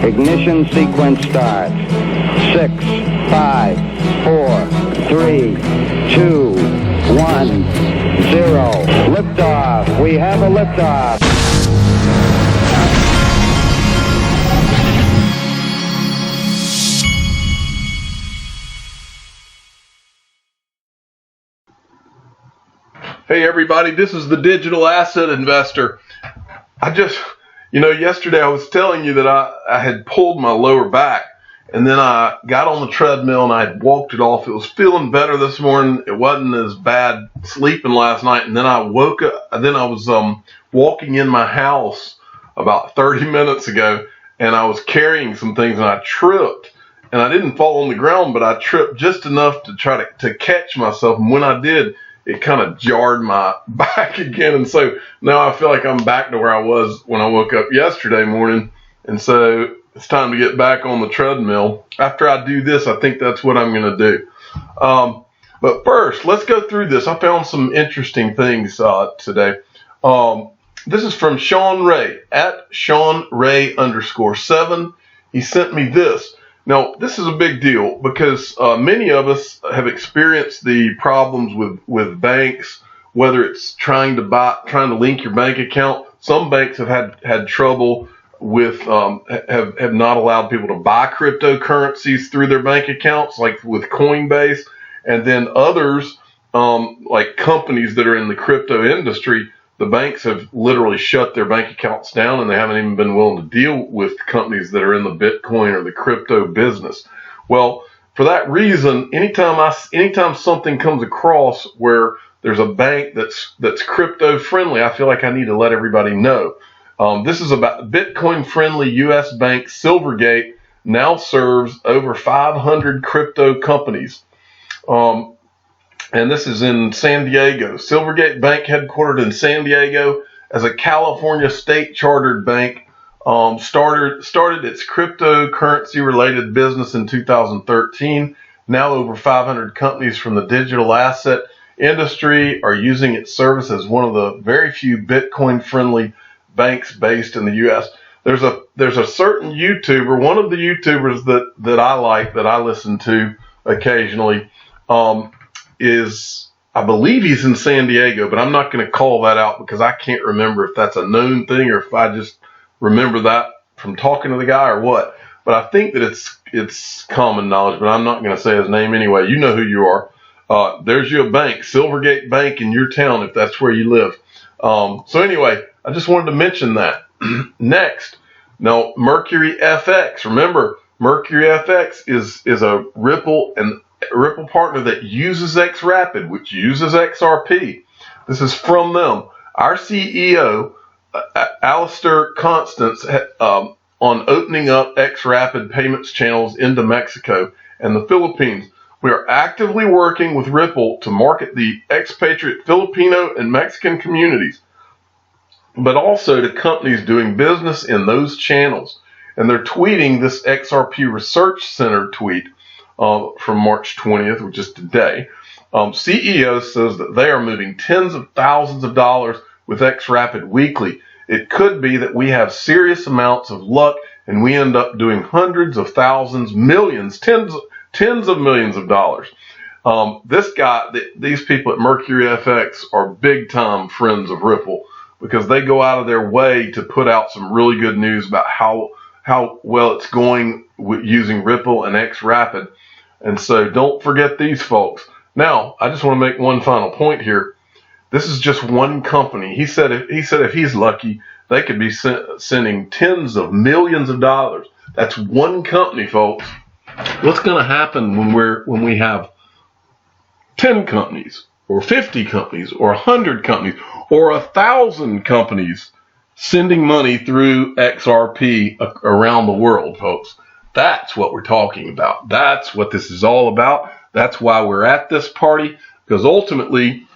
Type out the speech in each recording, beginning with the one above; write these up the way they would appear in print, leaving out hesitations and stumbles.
Ignition sequence starts. 6, 5, 4, 3, 2, 1, 0. Liftoff. We have a liftoff. Hey everybody, this is the Digital Asset Investor. Yesterday I was telling you that I had pulled my lower back, and then I got on the treadmill and I walked it off. It was feeling better this morning. It wasn't as bad sleeping last night, and then I woke up, and then I was walking in my house about 30 minutes ago, and I was carrying some things and I tripped, and I didn't fall on the ground, but I tripped just enough to try to catch myself, and when I did, it kind of jarred my back again. And so now I feel like I'm back to where I was when I woke up yesterday morning. And so it's time to get back on the treadmill. After I do this, I think that's what I'm going to do. But first, let's go through this. I found some interesting things today. This is from Sean Ray, at SeanRay_7. He sent me this. Now, this is a big deal because many of us have experienced the problems with banks, whether it's trying to link your bank account. Some banks have had trouble with have not allowed people to buy cryptocurrencies through their bank accounts, like with Coinbase, and then others like companies that are in the crypto industry. The banks have literally shut their bank accounts down, and they haven't even been willing to deal with companies that are in the Bitcoin or the crypto business. Well, for that reason, anytime something comes across where there's a bank that's crypto friendly, I feel like I need to let everybody know. This is about Bitcoin friendly U.S. bank Silvergate now serves over 500 crypto companies. And this is in San Diego. Silvergate Bank, headquartered in San Diego, as a California state chartered bank, started its cryptocurrency-related business in 2013. Now over 500 companies from the digital asset industry are using its service as one of the very few Bitcoin-friendly banks based in the U.S. There's a certain YouTuber, one of the YouTubers that I like, that I listen to occasionally, I believe he's in San Diego, but I'm not going to call that out because I can't remember if that's a known thing or if I just remember that from talking to the guy or what. But I think that it's common knowledge, but I'm not going to say his name anyway. You know who you are. There's your bank, Silvergate Bank in your town, if that's where you live. So anyway, I just wanted to mention that. Next, now Mercury FX. Remember, Mercury FX is a Ripple partner that uses XRapid, which uses XRP. This is from them. Our CEO, Alistair Constance, on opening up XRapid payments channels into Mexico and the Philippines. We are actively working with Ripple to market the expatriate Filipino and Mexican communities, but also to companies doing business in those channels. And they're tweeting this XRP Research Center tweet from March 20th, which is today. CEO says that they are moving tens of thousands of dollars with XRapid weekly. It could be that we have serious amounts of luck and we end up doing hundreds of thousands, millions, tens of millions of dollars. These people at Mercury FX are big time friends of Ripple because they go out of their way to put out some really good news about how well it's going with using Ripple and XRapid. And so don't forget these folks. Now, I just want to make one final point here. This is just one company. He said if he's lucky, they could be sending tens of millions of dollars. That's one company, folks. What's going to happen when we have 10 companies or 50 companies or 100 companies or 1,000 companies sending money through XRP around the world, folks? That's what we're talking about. That's what this is all about. That's why we're at this party, because ultimately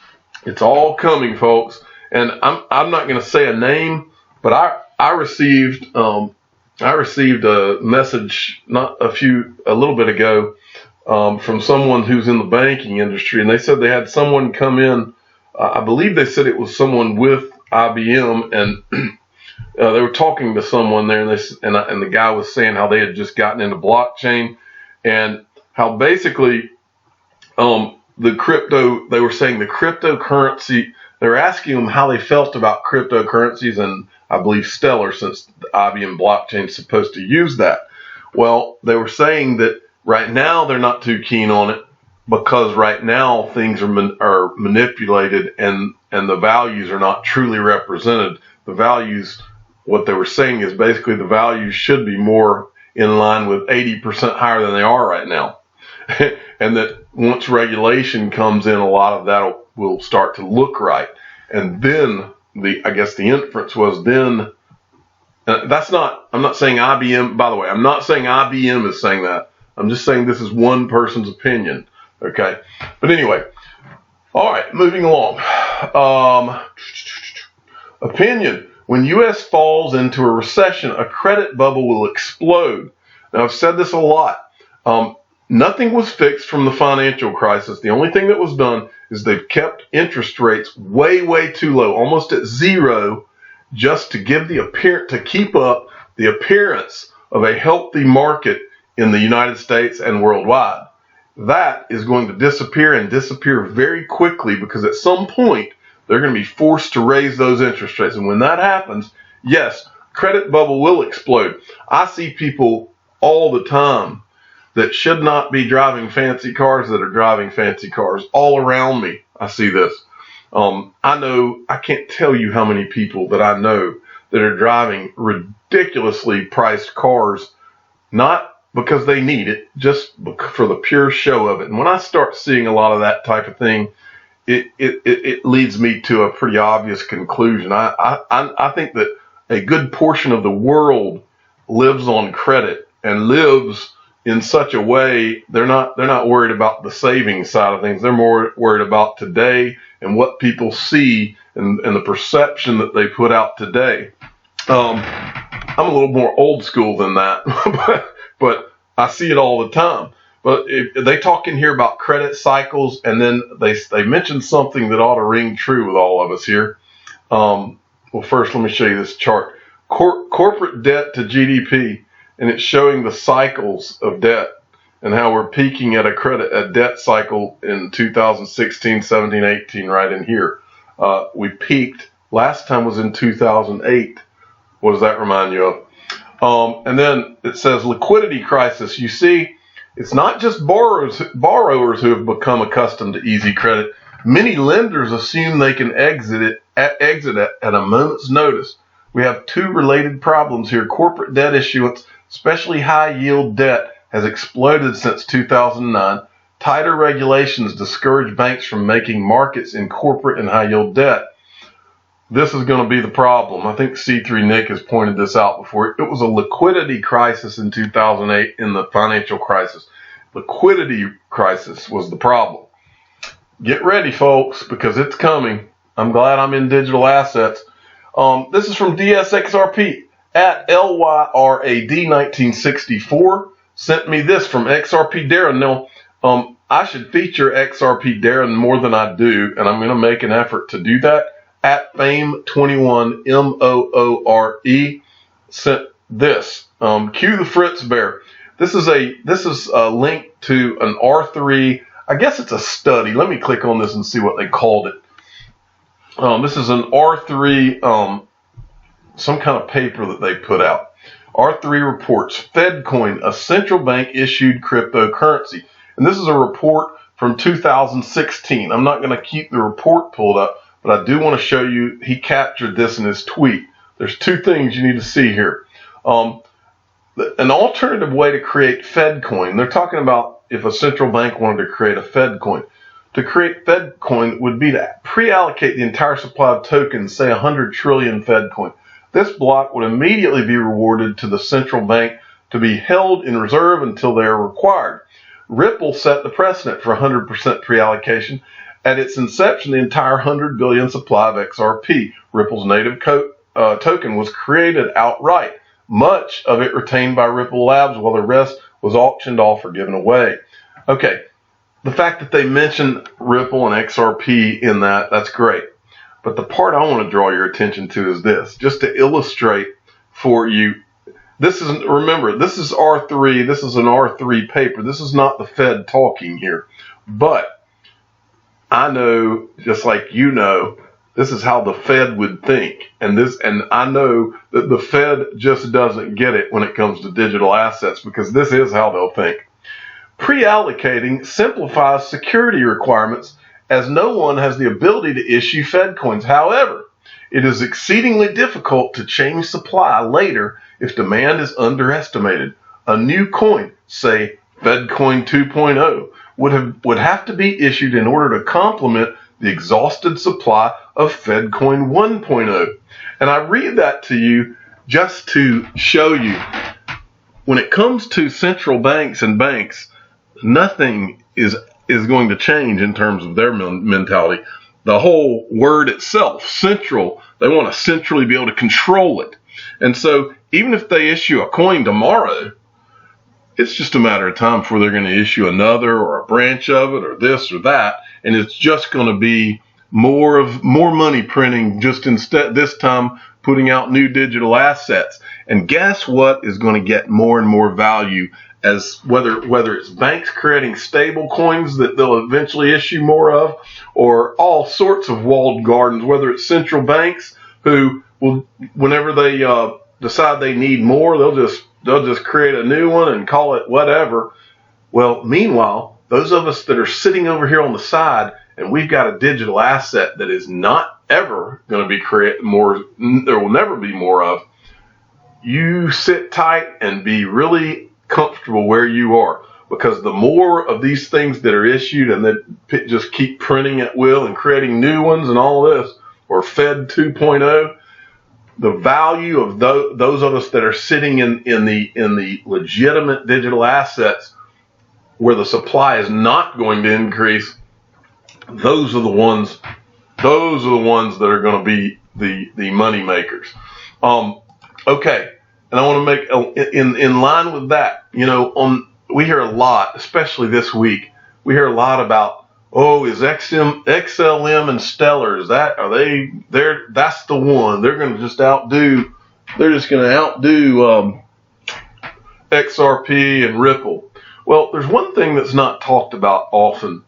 it's all coming, folks. And I'm not going to say a name, but I received a message a little bit ago from someone who's in the banking industry, and they said they had someone come in. I believe they said it was someone with IBM, and They were talking to someone there, and the guy was saying how they had just gotten into blockchain, and how basically they were saying the cryptocurrency, they were asking them how they felt about cryptocurrencies, and I believe Stellar, since the IBM blockchain is supposed to use that. Well, they were saying that right now they're not too keen on it, because right now things are manipulated, and the values are not truly represented. The values, what they were saying is basically the values should be more in line with 80% higher than they are right now. And that once regulation comes in, a lot of that will start to look right. And then I guess the inference was then, I'm not saying IBM, by the way, I'm not saying IBM is saying that. I'm just saying this is one person's opinion. Okay. But anyway, all right, moving along. Opinion. When U.S. falls into a recession, a credit bubble will explode. Now, I've said this a lot. Nothing was fixed from the financial crisis. The only thing that was done is they've kept interest rates way, way too low, almost at zero, just to keep up the appearance of a healthy market in the United States and worldwide. That is going to disappear, and disappear very quickly, because at some point they're going to be forced to raise those interest rates. And when that happens, yes, credit bubble will explode. I see people all the time that should not be driving fancy cars that are driving fancy cars. All around me, I see this. I can't tell you how many people that I know that are driving ridiculously priced cars, not because they need it, just for the pure show of it. And when I start seeing a lot of that type of thing, it leads me to a pretty obvious conclusion. I think that a good portion of the world lives on credit, and lives in such a way they're not worried about the savings side of things. They're more worried about today and what people see, and the perception that they put out today. I'm a little more old school than that, but I see it all the time. But if they talk in here about credit cycles, and then they mention something that ought to ring true with all of us here. Well, first let me show you this chart. Corporate debt to GDP, and it's showing the cycles of debt and how we're peaking at a debt cycle in 2016, 17, 18, right in here. We peaked, last time was in 2008. What does that remind you of? And then it says liquidity crisis. You see, it's not just borrowers who have become accustomed to easy credit. Many lenders assume they can exit at a moment's notice. We have two related problems here. Corporate debt issuance, especially high yield debt, has exploded since 2009. Tighter regulations discourage banks from making markets in corporate and high yield debt. This is going to be the problem. I think C3 Nick has pointed this out before. It was a liquidity crisis in 2008 in the financial crisis. Liquidity crisis was the problem. Get ready, folks, because it's coming. I'm glad I'm in digital assets. This is from DSXRP at LYRAD1964. Sent me this from XRP Darren. Now, I should feature XRP Darren more than I do, and I'm going to make an effort to do that. At Fame21 MOORE sent this. Cue the Fritz Bear. This is a link to an R3. I guess it's a study. Let me click on this and see what they called it. This is an R3, some kind of paper that they put out. R3 reports FedCoin, a central bank issued cryptocurrency. And this is a report from 2016. I'm not going to keep the report pulled up, but I do want to show you, he captured this in his tweet. There's two things you need to see here. An alternative way to create FedCoin, they're talking about if a central bank wanted to create a FedCoin. To create FedCoin would be to pre-allocate the entire supply of tokens, say 100 trillion FedCoin. This block would immediately be rewarded to the central bank to be held in reserve until they are required. Ripple set the precedent for 100% pre-allocation. At its inception, the entire 100 billion supply of XRP, Ripple's native token, was created outright. Much of it retained by Ripple Labs, while the rest was auctioned off or given away. Okay, the fact that they mention Ripple and XRP in that's great. But the part I want to draw your attention to is this, just to illustrate for you. This is, remember, this is R3. This is an R3 paper. This is not the Fed talking here. But I know, just like you know, this is how the Fed would think. And I know that the Fed just doesn't get it when it comes to digital assets, because this is how they'll think. Pre-allocating simplifies security requirements, as no one has the ability to issue Fed coins. However, it is exceedingly difficult to change supply later if demand is underestimated. A new coin, say FedCoin 2.0, would have to be issued in order to complement the exhausted supply of FedCoin 1.0. And I read that to you just to show you, when it comes to central banks and banks, nothing is going to change in terms of their mentality. The whole word itself, central, they want to centrally be able to control it. And so even if they issue a coin tomorrow, it's just a matter of time before they're going to issue another or a branch of it or this or that. And it's just going to be more money printing, just instead this time putting out new digital assets. And guess what is going to get more and more value, as whether it's banks creating stable coins that they'll eventually issue more of, or all sorts of walled gardens, whether it's central banks who will, whenever they decide they need more, they'll just create a new one and call it whatever. Well, meanwhile, those of us that are sitting over here on the side and we've got a digital asset that is not ever going to be created more, there will never be more of, you sit tight and be really comfortable where you are, because the more of these things that are issued and that just keep printing at will and creating new ones and all this, or Fed 2.0, the value of those of us that are sitting in the legitimate digital assets where the supply is not going to increase, those are the ones that are going to be the money makers. Okay. And I want to make, in line with that, we hear a lot, especially this week, we hear a lot about, is XLM and Stellar, that's the one. They're going to just outdo XRP and Ripple. Well, there's one thing that's not talked about often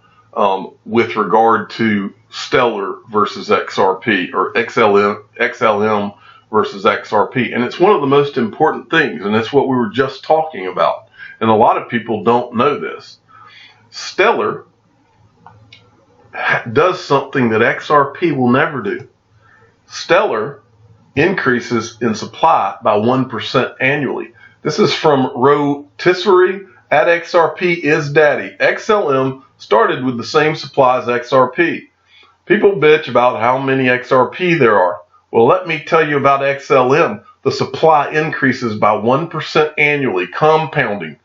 with regard to Stellar versus XRP, or XLM versus XRP. And it's one of the most important things, and it's what we were just talking about. And a lot of people don't know this. Stellar does something that XRP will never do. Stellar increases in supply by 1% annually. This is from Rotisserie at XRP is Daddy. XLM started with the same supply as XRP. People bitch about how many XRP there are. Well, let me tell you about XLM. The supply increases by 1% annually, compounding.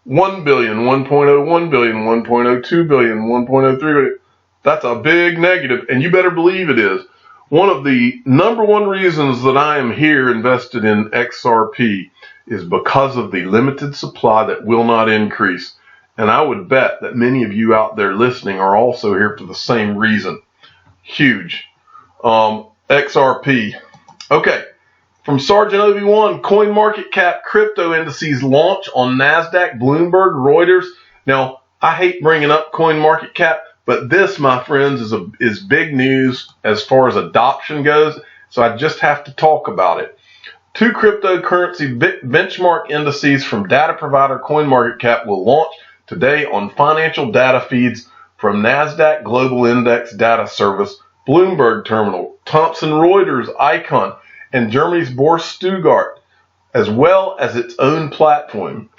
1 billion, 1.01 billion, 1.02 billion, 1.03 billion. That's a big negative, and you better believe it is. One of the number one reasons that I am here invested in XRP is because of the limited supply that will not increase. And I would bet that many of you out there listening are also here for the same reason. Huge. XRP. Okay. From Sergeant Obi-Wan, CoinMarketCap crypto indices launch on NASDAQ, Bloomberg, Reuters. Now, I hate bringing up CoinMarketCap, but this, my friends, is big news as far as adoption goes. So I just have to talk about it. Two cryptocurrency benchmark indices from data provider CoinMarketCap will launch today on financial data feeds from NASDAQ Global Index Data Service, Bloomberg Terminal, Thomson Reuters, Icon, and Germany's Börse Stuttgart, as well as its own platform.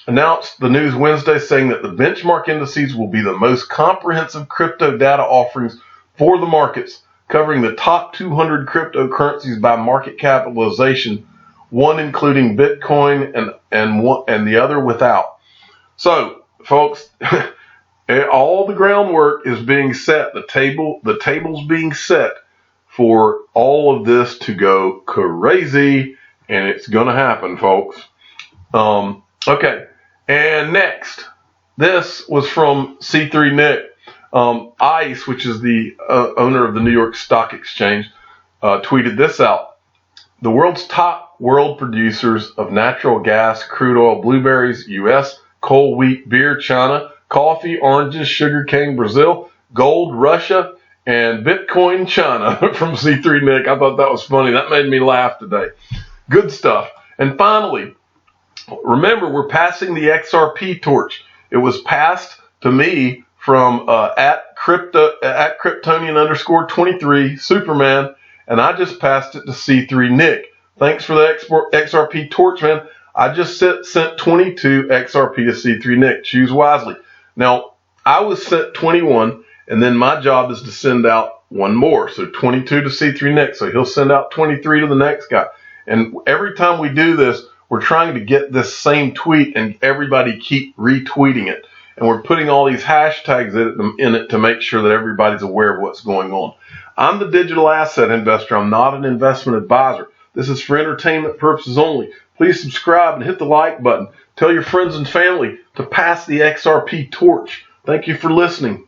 Announced the news Wednesday, saying that the benchmark indices will be the most comprehensive crypto data offerings for the markets, covering the top 200 cryptocurrencies by market capitalization, one including Bitcoin and the other without. So, folks, all the groundwork is being set. The table's being set for all of this to go crazy, and it's going to happen, folks. Okay, and next, this was from C3 Nick. ICE, which is the owner of the New York Stock Exchange, tweeted this out. The world's top producers of natural gas, crude oil, blueberries, U.S., coal, wheat, beer, China, coffee, oranges, sugarcane, Brazil, gold, Russia, and Bitcoin, China, from C3 Nick. I thought that was funny. That made me laugh today. Good stuff. And finally, remember, we're passing the XRP torch. It was passed to me from at Kryptonian_23 Superman, and I just passed it to C3 Nick. Thanks for the XRP torch, man. I just sent 22 XRP to C3 Nick. Choose wisely. Now, I was sent 21, and then my job is to send out one more. So 22 to C3 Nick. So he'll send out 23 to the next guy. And every time we do this, we're trying to get this same tweet and everybody keep retweeting it. And we're putting all these hashtags in it to make sure that everybody's aware of what's going on. I'm the digital asset investor. I'm not an investment advisor. This is for entertainment purposes only. Please subscribe and hit the like button. Tell your friends and family to pass the XRP torch. Thank you for listening.